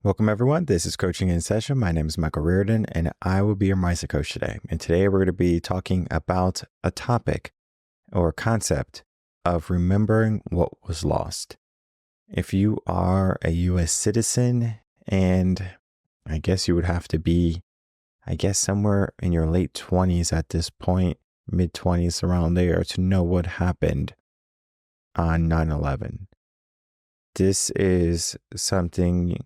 Welcome, everyone. This is Coaching in Session. My name is Michael Rearden, and I will be your mindset coach today. And today we're going to be talking about a topic or concept of remembering what was lost. If you are a U.S. citizen, and I guess you would have to be, somewhere in your late 20s at this point, mid 20s around there, to know what happened on 9/11. This is something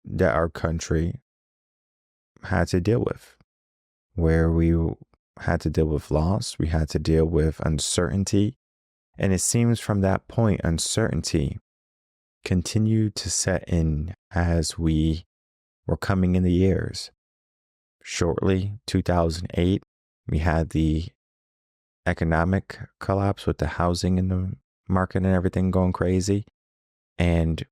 that our country had to deal with, where we had to deal with loss, we had to deal with uncertainty. And it seems from that point, uncertainty continued to set in as we were coming in the years. Shortly, 2008, we had the economic collapse with the housing in the market and everything going crazy. And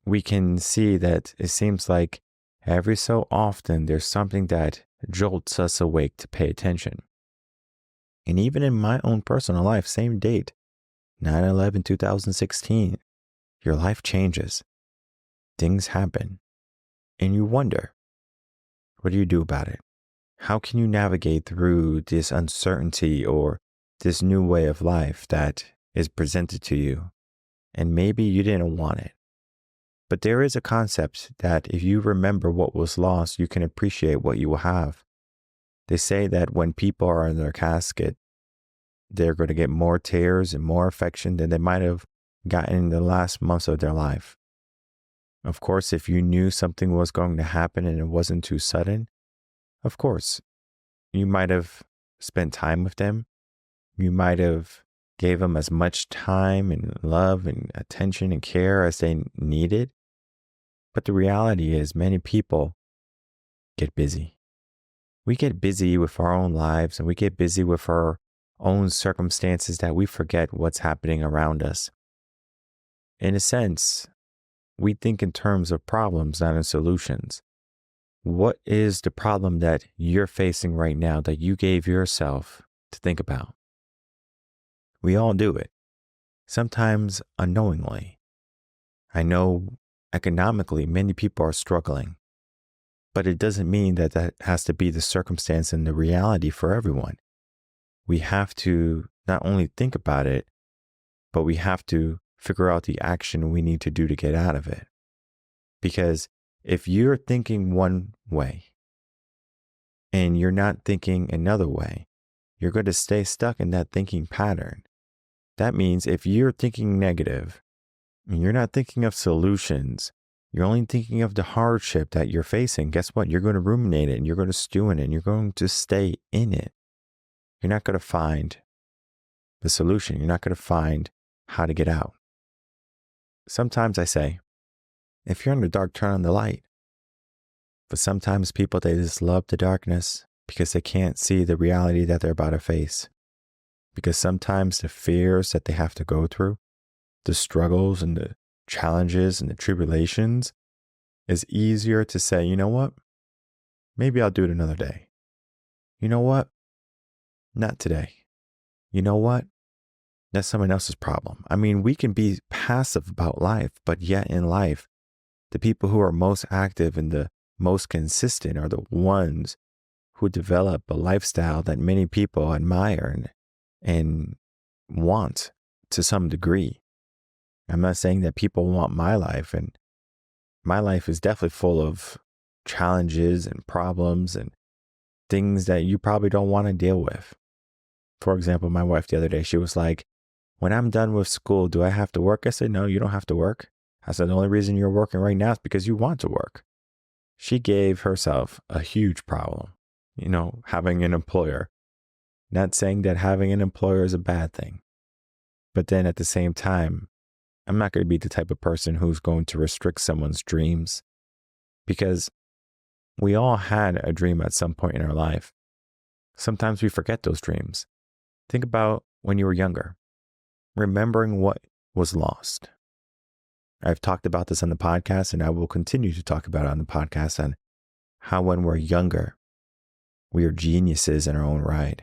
we can see that it seems like every so often there's something that jolts us awake to pay attention. And even in my own personal life, same date, 9/11, 2016, your life changes. Things happen. And you wonder, what do you do about it? How can you navigate through this uncertainty or this new way of life that is presented to you? And maybe you didn't want it. But there is a concept that if you remember what was lost, you can appreciate what you will have. They say that when people are in their casket, they're going to get more tears and more affection than they might have gotten in the last months of their life. Of course, if you knew something was going to happen and it wasn't too sudden, of course, you might have spent time with them. You might have gave them as much time and love and attention and care as they needed. But the reality is many people get busy. We get busy with our own lives and we get busy with our own circumstances that we forget what's happening around us. In a sense, we think in terms of problems, not in solutions. What is the problem that you're facing right now that you gave yourself to think about? We all do it, sometimes unknowingly. I know economically, many people are struggling, but it doesn't mean that that has to be the circumstance and the reality for everyone. We have to not only think about it, but we have to figure out the action we need to do to get out of it. Because if you're thinking one way and you're not thinking another way, you're going to stay stuck in that thinking pattern. That means if you're thinking negative, and you're not thinking of solutions, you're only thinking of the hardship that you're facing, guess what? You're going to ruminate it and you're going to stew in it and you're going to stay in it. You're not going to find the solution. You're not going to find how to get out. Sometimes I say, if you're in the dark, turn on the light. But sometimes people, they just love the darkness because they can't see the reality that they're about to face. Because sometimes the fears that they have to go through, the struggles and the challenges and the tribulations, is easier to say, you know what? Maybe I'll do it another day. You know what? Not today. You know what? That's someone else's problem. I mean, we can be passive about life, but yet in life, the people who are most active and the most consistent are the ones who develop a lifestyle that many people admire and want to some degree. I'm not saying that people want my life, and my life is definitely full of challenges and problems and things that you probably don't want to deal with. For example, my wife the other day, she was like, when I'm done with school, do I have to work? I said, no, you don't have to work. I said, the only reason you're working right now is because you want to work. She gave herself a huge problem, having an employer. Not saying that having an employer is a bad thing. But then at the same time, I'm not going to be the type of person who's going to restrict someone's dreams, because we all had a dream at some point in our life. Sometimes we forget those dreams. Think about when you were younger, remembering what was lost. I've talked about this on the podcast, and I will continue to talk about it on the podcast, on how when we're younger, we are geniuses in our own right.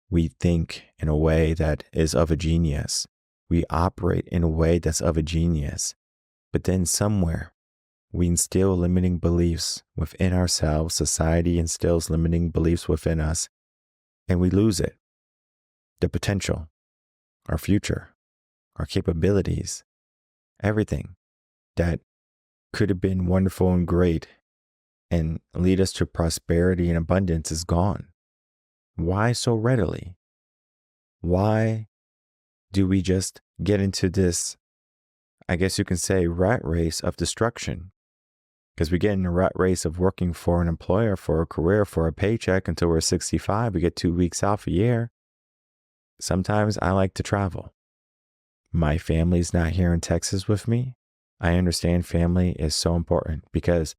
We think in a way that is of a genius. We operate in a way that's of a genius. But then somewhere we instill limiting beliefs within ourselves. Society instills limiting beliefs within us, and we lose it. The potential, our future, our capabilities, everything that could have been wonderful and great and lead us to prosperity and abundance is gone. Why so readily? Why do we just get into this, I guess you can say, rat race of destruction? Because we get in a rat race of working for an employer, for a career, for a paycheck until we're 65. We get 2 weeks off a year. Sometimes I like to travel. My family's not here in Texas with me. I understand family is so important because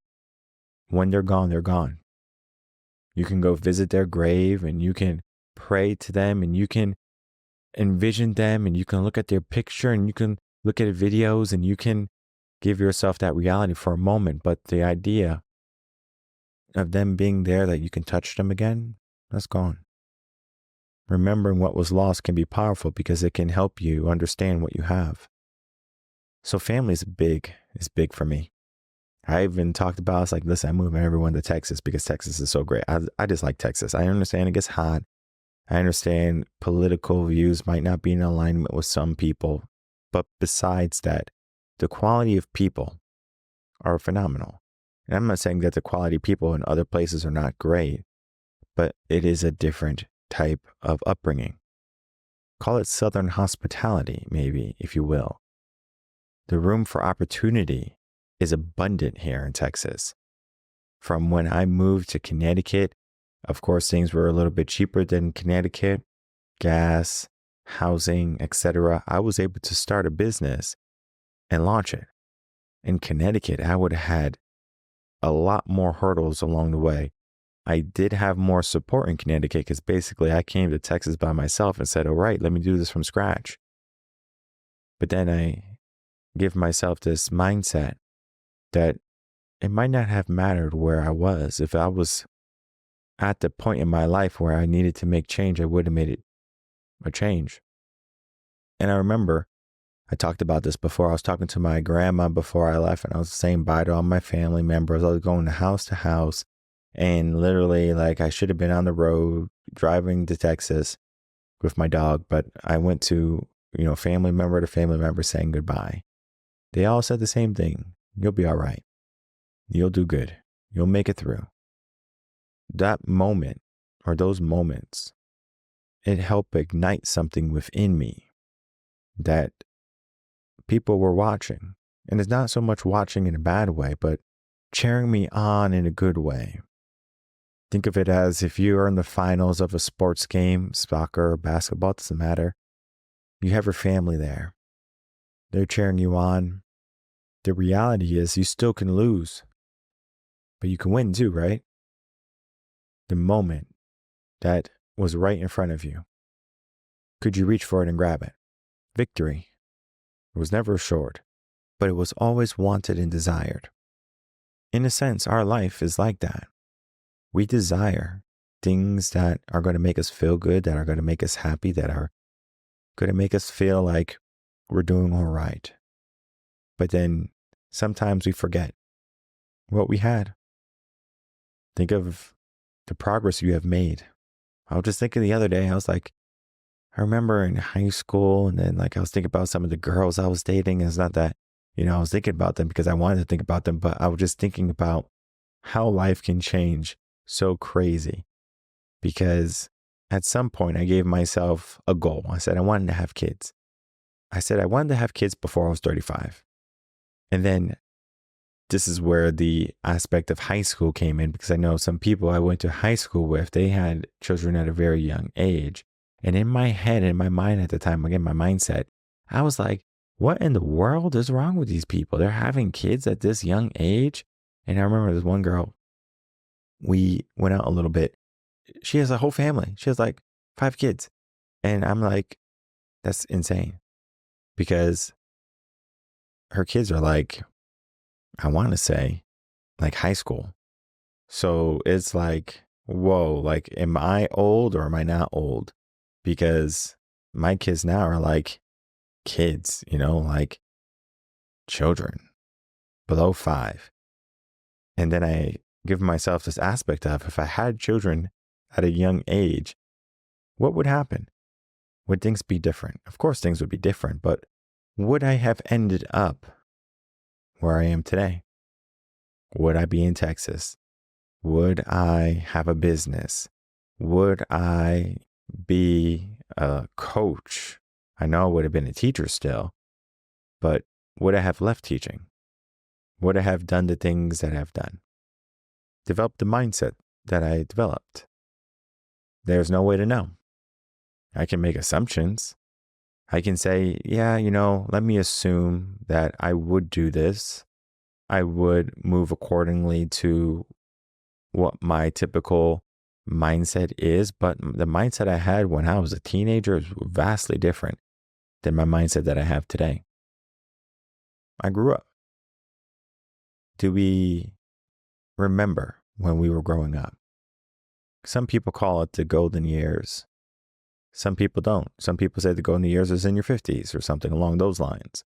when they're gone, they're gone. You can go visit their grave and you can pray to them and you can envision them and you can look at their picture and you can look at videos and you can give yourself that reality for a moment. But the idea of them being there, that you can touch them again, that's gone. Remembering what was lost can be powerful because it can help you understand what you have. So family is big. It's big for me. I even talked about, it's like, listen, I'm moving everyone to Texas because Texas is so great. I just like Texas. I understand it gets hot. I understand political views might not be in alignment with some people. But besides that, the quality of people are phenomenal. And I'm not saying that the quality of people in other places are not great, but it is a different type of upbringing. Call it Southern hospitality, maybe, if you will. The room for opportunity is abundant here in Texas. From when I moved to Connecticut, of course, things were a little bit cheaper than Connecticut, gas, housing, etc. I was able to start a business and launch it. In Connecticut, I would have had a lot more hurdles along the way. I did have more support in Connecticut because basically I came to Texas by myself and said, all right, let me do this from scratch. But then I give myself this mindset that it might not have mattered where I was. If I was at the point in my life where I needed to make change, I would have made it a change. And I remember I talked about this before. I was talking to my grandma before I left, and I was saying bye to all my family members. I was going to house, and literally, like, I should have been on the road driving to Texas with my dog, but I went to, family member to family member saying goodbye. They all said the same thing. You'll be all right. You'll do good. You'll make it through. That moment, or those moments, it helped ignite something within me that people were watching. And it's not so much watching in a bad way, but cheering me on in a good way. Think of it as if you are in the finals of a sports game, soccer or basketball, it doesn't matter. You have your family there. They're cheering you on. The reality is you still can lose, but you can win too, right? The moment that was right in front of you. Could you reach for it and grab it? Victory. It was never assured, but it was always wanted and desired. In a sense, our life is like that. We desire things that are going to make us feel good, that are going to make us happy, that are going to make us feel like we're doing all right. But then sometimes we forget what we had. Think of the progress you have made. I was just thinking the other day, I was like, I remember in high school, and then I was thinking about some of the girls I was dating. And it's not that, I was thinking about them because I wanted to think about them, but I was just thinking about how life can change so crazy. Because at some point I gave myself a goal. I said I wanted to have kids. I said I wanted to have kids before I was 35. And then this is where the aspect of high school came in, because I know some people I went to high school with, they had children at a very young age. And in my head, in my mind at the time, again, my mindset, I was like, what in the world is wrong with these people? They're having kids at this young age. And I remember this one girl, we went out a little bit. She has a whole family. She has 5 kids. And I'm like, that's insane. Because her kids are I want to say high school. So it's whoa, am I old or am I not old? Because my kids now are kids, children below 5. And then I give myself this aspect of, if I had children at a young age, what would happen? Would things be different? Of course, things would be different, but would I have ended up where I am today? Would I be in Texas? Would I have a business? Would I be a coach? I know I would have been a teacher still, but would I have left teaching? Would I have done the things that I've done? Developed the mindset that I developed? There's no way to know. I can make assumptions. I can say, yeah, let me assume that I would do this. I would move accordingly to what my typical mindset is. But the mindset I had when I was a teenager is vastly different than my mindset that I have today. I grew up. Do we remember when we were growing up? Some people call it the golden years. Some people don't. Some people say the golden years is in your 50s or something along those lines.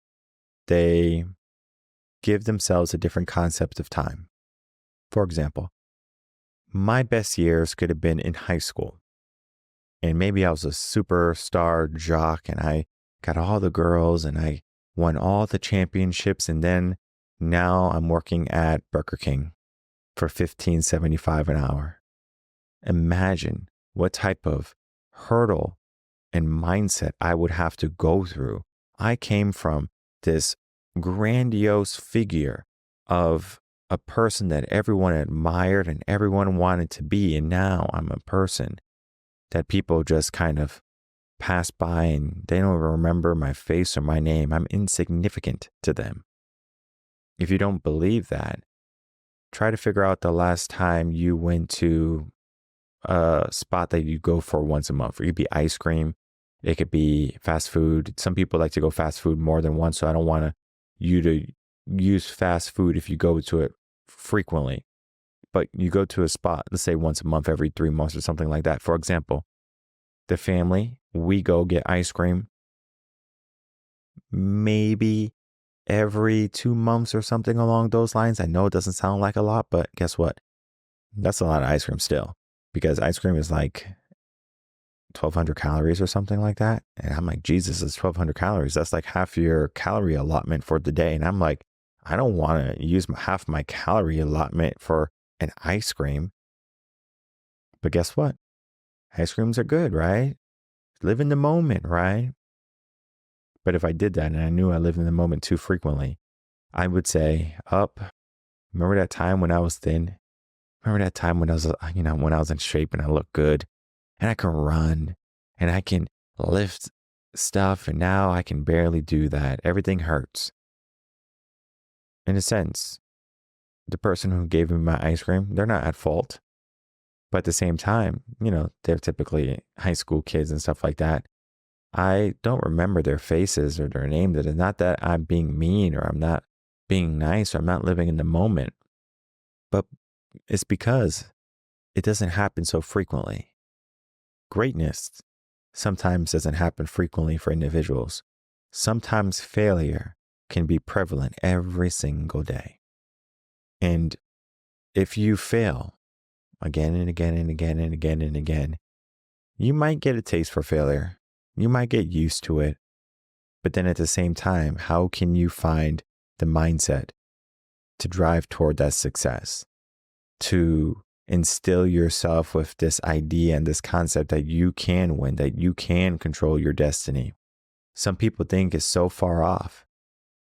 They give themselves a different concept of time. For example, my best years could have been in high school. And maybe I was a superstar jock and I got all the girls and I won all the championships. And then now I'm working at Burger King for $15.75 an hour. Imagine what type of hurdle and mindset I would have to go through. I came from this grandiose figure of a person that everyone admired and everyone wanted to be. And now I'm a person that people just kind of pass by and they don't even remember my face or my name. I'm insignificant to them. If you don't believe that, try to figure out the last time you went to a spot that you go for once a month. It could be ice cream. It could be fast food. Some people like to go fast food more than once. So I don't want you to use fast food if you go to it frequently. But you go to a spot, let's say once a month, every 3 months or something like that. For example, the family, we go get ice cream maybe every 2 months or something along those lines. I know it doesn't sound like a lot, but guess what? That's a lot of ice cream still, because ice cream is like 1,200 calories or something like that. And I'm like, Jesus, it's 1,200 calories. That's like half your calorie allotment for the day. And I'm like, I don't want to use half my calorie allotment for an ice cream. But guess what? Ice creams are good, right? Live in the moment, right? But if I did that and I knew I lived in the moment too frequently, I would say, remember that time when I was thin? Remember that time when I was, when I was in shape and I looked good and I can run and I can lift stuff, and now I can barely do that. Everything hurts. In a sense, the person who gave me my ice cream, they're not at fault. But at the same time, they're typically high school kids and stuff like that. I don't remember their faces or their names. It is not that I'm being mean or I'm not being nice or I'm not living in the moment. But it's because it doesn't happen so frequently. Greatness sometimes doesn't happen frequently for individuals. Sometimes failure can be prevalent every single day. And if you fail again and again and again and again and again, you might get a taste for failure. You might get used to it. But then at the same time, how can you find the mindset to drive toward that success? To instill yourself with this idea and this concept that you can win, that you can control your destiny. Some people think it's so far off.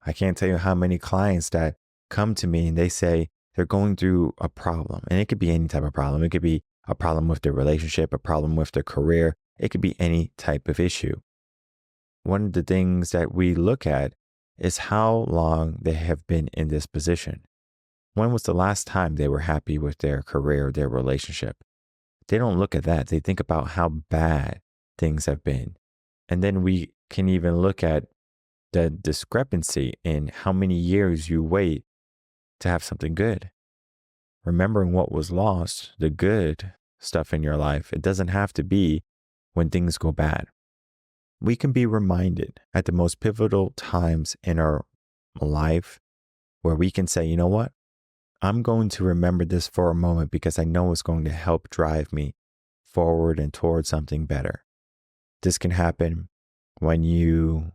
I can't tell you how many clients that come to me and they say they're going through a problem. And it could be any type of problem. It could be a problem with their relationship, a problem with their career. It could be any type of issue. One of the things that we look at is how long they have been in this position. When was the last time they were happy with their career, their relationship? They don't look at that. They think about how bad things have been. And then we can even look at the discrepancy in how many years you wait to have something good. Remembering what was lost, the good stuff in your life, it doesn't have to be when things go bad. We can be reminded at the most pivotal times in our life where we can say, you know what? I'm going to remember this for a moment because I know it's going to help drive me forward and towards something better. This can happen when you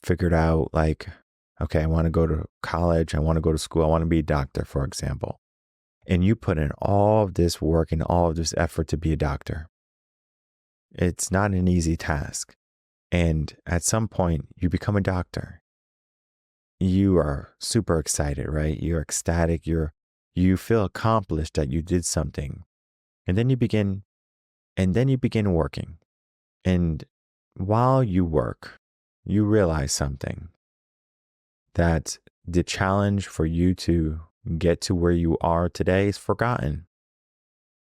figured out like, okay, I want to go to college, I want to go to school, I want to be a doctor, for example. And you put in all of this work and all of this effort to be a doctor. It's not an easy task. And at some point, you become a doctor. You are super excited, right? You're ecstatic. You feel accomplished that you did something. And then you begin working. And while you work, you realize something, that the challenge for you to get to where you are today is forgotten.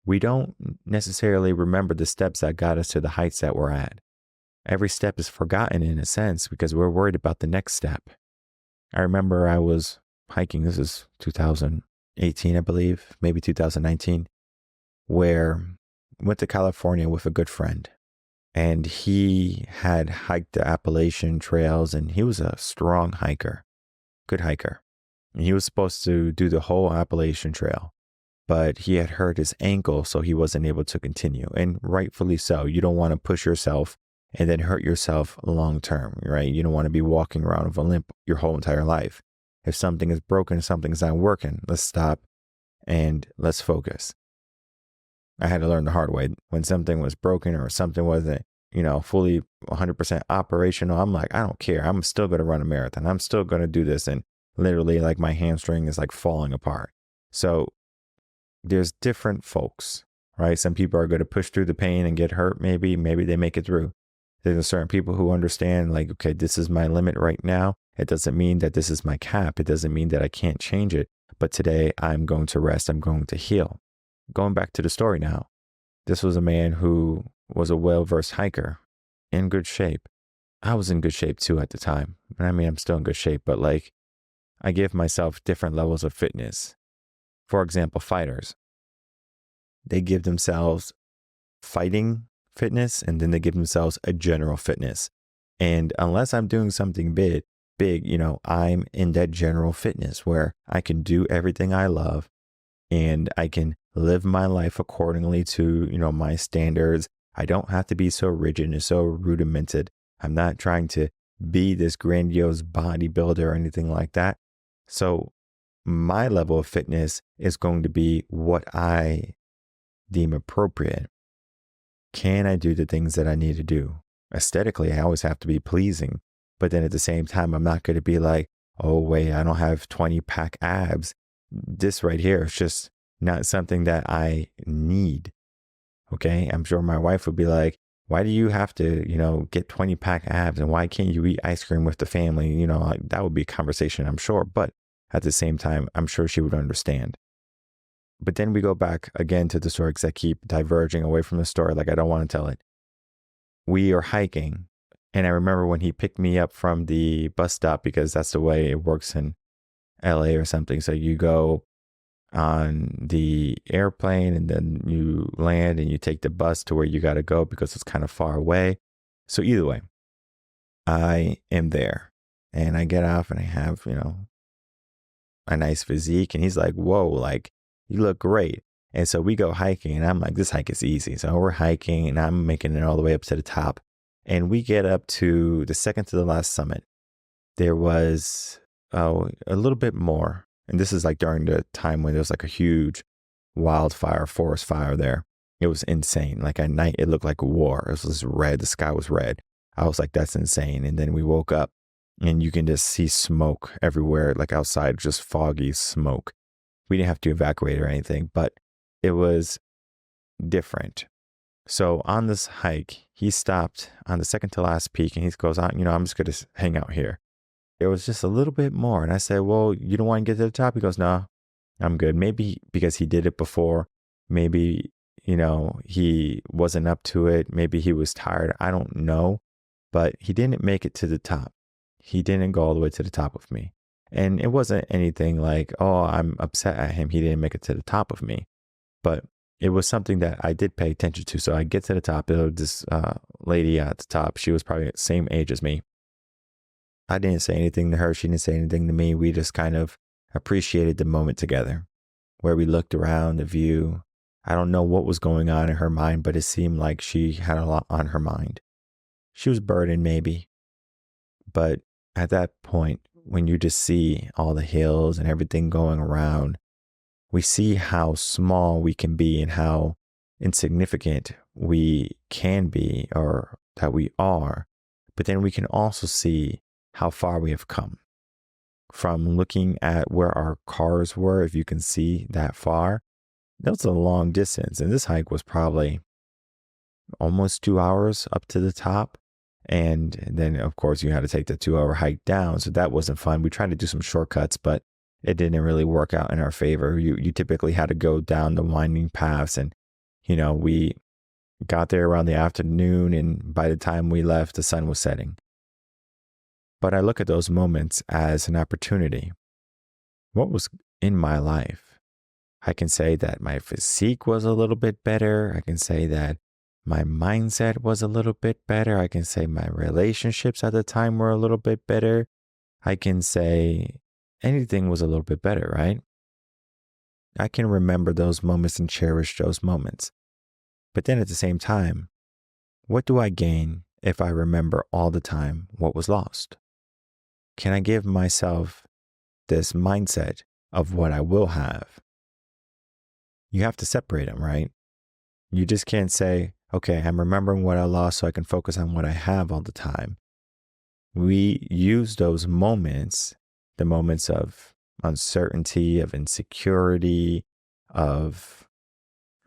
We don't necessarily remember the steps that got us to the heights that we're at. Every step is forgotten in a sense because we're worried about the next step. I remember I was hiking, this is 2018, I believe, maybe 2019, where I went to California with a good friend. And he had hiked the Appalachian trails, and he was a strong hiker, good hiker. And he was supposed to do the whole Appalachian Trail, but he had hurt his ankle, so he wasn't able to continue. And rightfully so. You don't want to push yourself and then hurt yourself long term, right? You don't want to be walking around with a limp your whole entire life. If something is broken, something's not working, let's stop and let's focus. I had to learn the hard way. When something was broken or something wasn't, fully 100% operational, I'm like, I don't care. I'm still going to run a marathon. I'm still going to do this. And literally, like, my hamstring is like falling apart. So there's different folks, right? Some people are going to push through the pain and get hurt. Maybe they make it through. There's certain people who understand, like, okay, this is my limit right now. It doesn't mean that this is my cap. It doesn't mean that I can't change it. But today I'm going to rest. I'm going to heal. Going back to the story now, this was a man who was a well-versed hiker, in good shape. I was in good shape too at the time. And I mean, I'm still in good shape, but like, I give myself different levels of fitness. For example, fighters, they give themselves fighting fitness and then they give themselves a general fitness. And unless I'm doing something big, I'm in that general fitness where I can do everything I love and I can live my life accordingly to, my standards. I don't have to be so rigid and so rudimented. I'm not trying to be this grandiose bodybuilder or anything like that. So my level of fitness is going to be what I deem appropriate. Can I do the things that I need to do? Aesthetically, I always have to be pleasing. But then at the same time, I'm not going to be like, oh, wait, I don't have 20-pack abs. This right here is just not something that I need. Okay. I'm sure my wife would be like, why do you have to, get 20-pack abs and why can't you eat ice cream with the family? Like, that would be a conversation, I'm sure. But at the same time, I'm sure she would understand. But then we go back again to the story because I keep diverging away from the story. Like, I don't want to tell it. We are hiking. And I remember when he picked me up from the bus stop, because that's the way it works in LA or something. So you go on the airplane and then you land and you take the bus to where you got to go because it's kind of far away. So either way, I am there and I get off and I have, a nice physique. And he's like, whoa, like, you look great. And so we go hiking and I'm like, this hike is easy. So we're hiking and I'm making it all the way up to the top. And we get up to the second to the last summit. There was a little bit more. And this is like during the time when there was like a huge wildfire, forest fire there. It was insane. Like at night, it looked like a war. It was red. The sky was red. I was like, that's insane. And then we woke up and you can just see smoke everywhere, like outside, just foggy smoke. We didn't have to evacuate or anything, but it was different. So on this hike, he stopped on the second to last peak and he goes on, I'm just going to hang out here. It was just a little bit more. And I said, well, you don't want to get to the top? He goes, no, I'm good. Maybe because he did it before. Maybe, he wasn't up to it. Maybe he was tired. I don't know. But he didn't make it to the top. He didn't go all the way to the top of me. And it wasn't anything like, oh, I'm upset at him. He didn't make it to the top of me. But it was something that I did pay attention to. So I get to the top. There was this lady at the top. She was probably the same age as me. I didn't say anything to her. She didn't say anything to me. We just kind of appreciated the moment together where we looked around the view. I don't know what was going on in her mind, but it seemed like she had a lot on her mind. She was burdened maybe, but at that point, when you just see all the hills and everything going around, we see how small we can be and how insignificant we can be or that we are. But then we can also see how far we have come from looking at where our cars were. If you can see that far, that was a long distance. And this hike was probably almost 2 hours up to the top. And then, of course, you had to take the 2 hour hike down. So that wasn't fun. We tried to do some shortcuts, but it didn't really work out in our favor. You typically had to go down the winding paths. And, we got there around the afternoon. And by the time we left, the sun was setting. But I look at those moments as an opportunity. What was in my life? I can say that my physique was a little bit better. I can say that my mindset was a little bit better. I can say my relationships at the time were a little bit better. I can say anything was a little bit better, right? I can remember those moments and cherish those moments. But then at the same time, what do I gain if I remember all the time what was lost? Can I give myself this mindset of what I will have? You have to separate them, right? You just can't say, okay, I'm remembering what I lost so I can focus on what I have all the time. We use those moments, the moments of uncertainty, of insecurity, of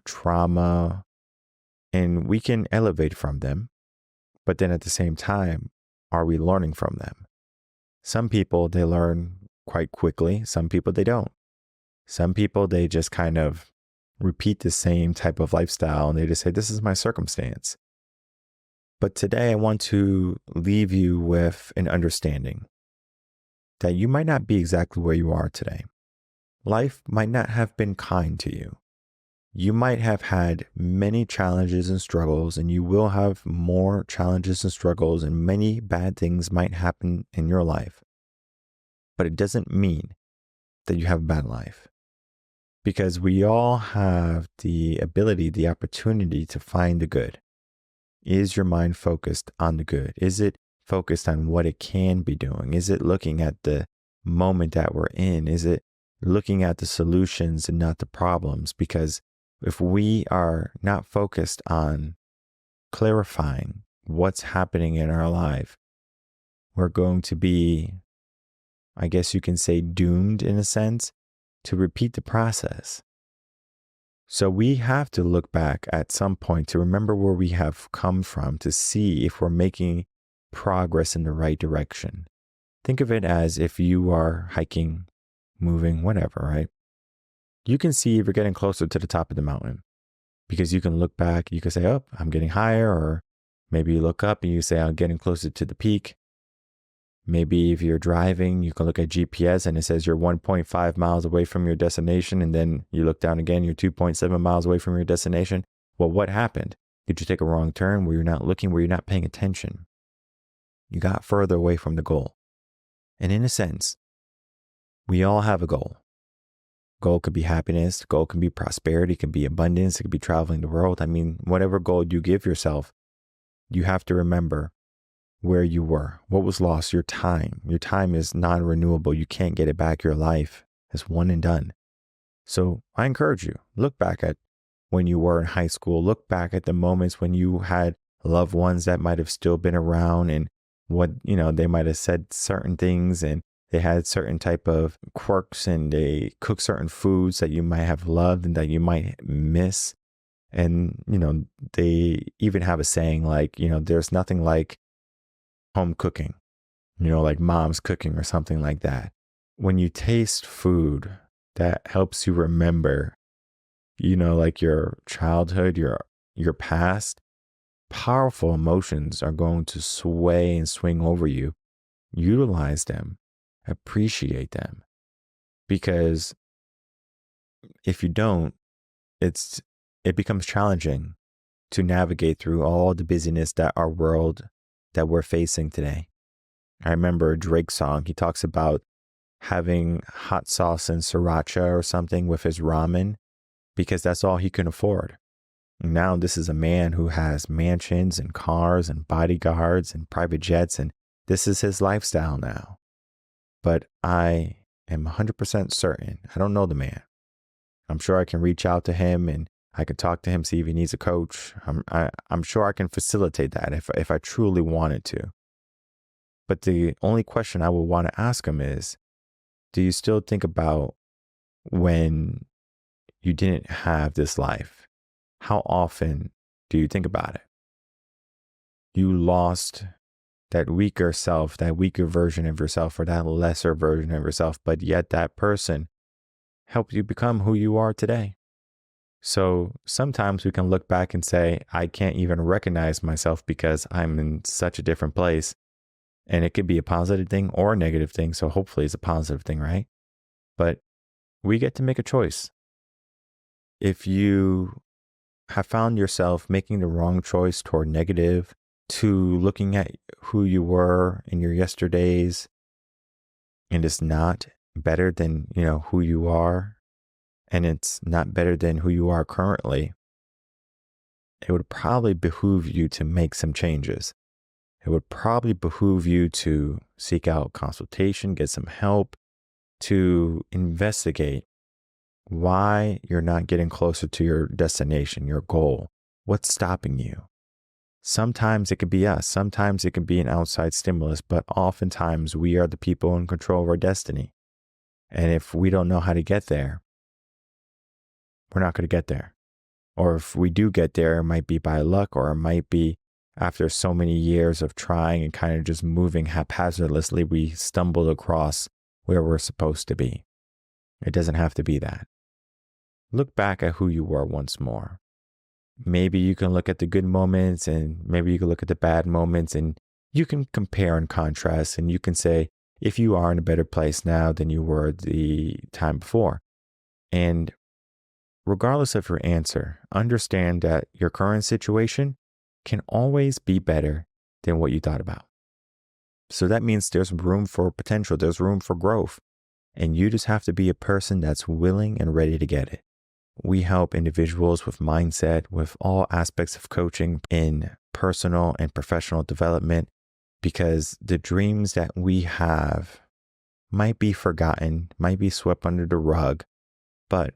trauma, and we can elevate from them. But then at the same time, are we learning from them? Some people, they learn quite quickly. Some people, they don't. Some people, they just kind of repeat the same type of lifestyle and they just say, this is my circumstance. But today I want to leave you with an understanding that you might not be exactly where you are today. Life might not have been kind to you. You might have had many challenges and struggles, and you will have more challenges and struggles, and many bad things might happen in your life. But it doesn't mean that you have a bad life. Because we all have the ability, the opportunity to find the good. Is your mind focused on the good? Is it focused on what it can be doing? Is it looking at the moment that we're in? Is it looking at the solutions and not the problems? Because if we are not focused on clarifying what's happening in our life, we're going to be, I guess you can say, doomed in a sense to repeat the process. So we have to look back at some point to remember where we have come from to see if we're making progress in the right direction. Think of it as if you are hiking, moving, whatever, right? You can see if you're getting closer to the top of the mountain because you can look back, you can say, oh, I'm getting higher, or maybe you look up and you say, I'm getting closer to the peak. Maybe if you're driving, you can look at GPS and it says you're 1.5 miles away from your destination. And then you look down again, you're 2.7 miles away from your destination. Well, what happened? Did you take a wrong turn? Were you not looking? Were you not paying attention? You got further away from the goal. And in a sense, we all have a goal. Goal could be happiness. Goal can be prosperity. It could be abundance. It could be traveling the world. I mean, whatever goal you give yourself, you have to remember where you were, what was lost, your time. Your time is non-renewable. You can't get it back. Your life is one and done. So I encourage you, look back at when you were in high school, look back at the moments when you had loved ones that might have still been around and what, they might have said certain things and they had certain type of quirks and they cooked certain foods that you might have loved and that you might miss. And, they even have a saying like, there's nothing like home cooking, like mom's cooking or something like that. When you taste food, that helps you remember, like your childhood, your past. Powerful emotions are going to sway and swing over you. Utilize them, appreciate them, because if you don't, it becomes challenging to navigate through all the busyness that our world that we're facing today. I remember Drake's song. He talks about having hot sauce and sriracha or something with his ramen because that's all he can afford. Now this is a man who has mansions and cars and bodyguards and private jets, and this is his lifestyle now. But I am 100% certain, I don't know the man. I'm sure I can reach out to him and I can talk to him, see if he needs a coach. I'm sure I can facilitate that if I truly wanted to. But the only question I would want to ask him is, do you still think about when you didn't have this life? How often do you think about it? You lost that weaker self, that weaker version of yourself, or that lesser version of yourself, but yet that person helped you become who you are today. So sometimes we can look back and say, I can't even recognize myself because I'm in such a different place. And it could be a positive thing or a negative thing. So hopefully it's a positive thing, right? But we get to make a choice. If you have found yourself making the wrong choice toward negative, to looking at who you were in your yesterdays, and it's not better than, who you are, and it's not better than who you are currently, it would probably behoove you to make some changes. It would probably behoove you to seek out consultation, get some help, to investigate why you're not getting closer to your destination, your goal. What's stopping you? Sometimes it could be us. Sometimes it can be an outside stimulus, but oftentimes we are the people in control of our destiny. And if we don't know how to get there, we're not going to get there. Or if we do get there, it might be by luck, or it might be after so many years of trying and kind of just moving haphazardly, we stumbled across where we're supposed to be. It doesn't have to be that. Look back at who you were once more. Maybe you can look at the good moments and maybe you can look at the bad moments, and you can compare and contrast, and you can say if you are in a better place now than you were the time before. And regardless of your answer, understand that your current situation can always be better than what you thought about. So that means there's room for potential, there's room for growth, and you just have to be a person that's willing and ready to get it. We help individuals with mindset, with all aspects of coaching in personal and professional development, because the dreams that we have might be forgotten, might be swept under the rug, but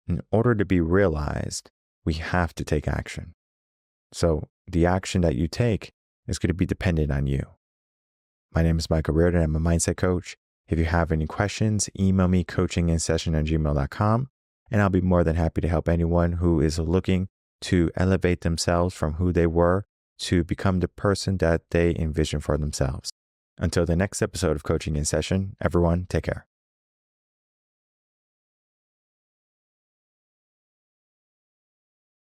in order to be realized, we have to take action. So the action that you take is going to be dependent on you. My name is Michael Rearden. I'm a mindset coach. If you have any questions, email me coachinginsession@gmail.com, and I'll be more than happy to help anyone who is looking to elevate themselves from who they were to become the person that they envision for themselves. Until the next episode of Coaching in Session, everyone, take care.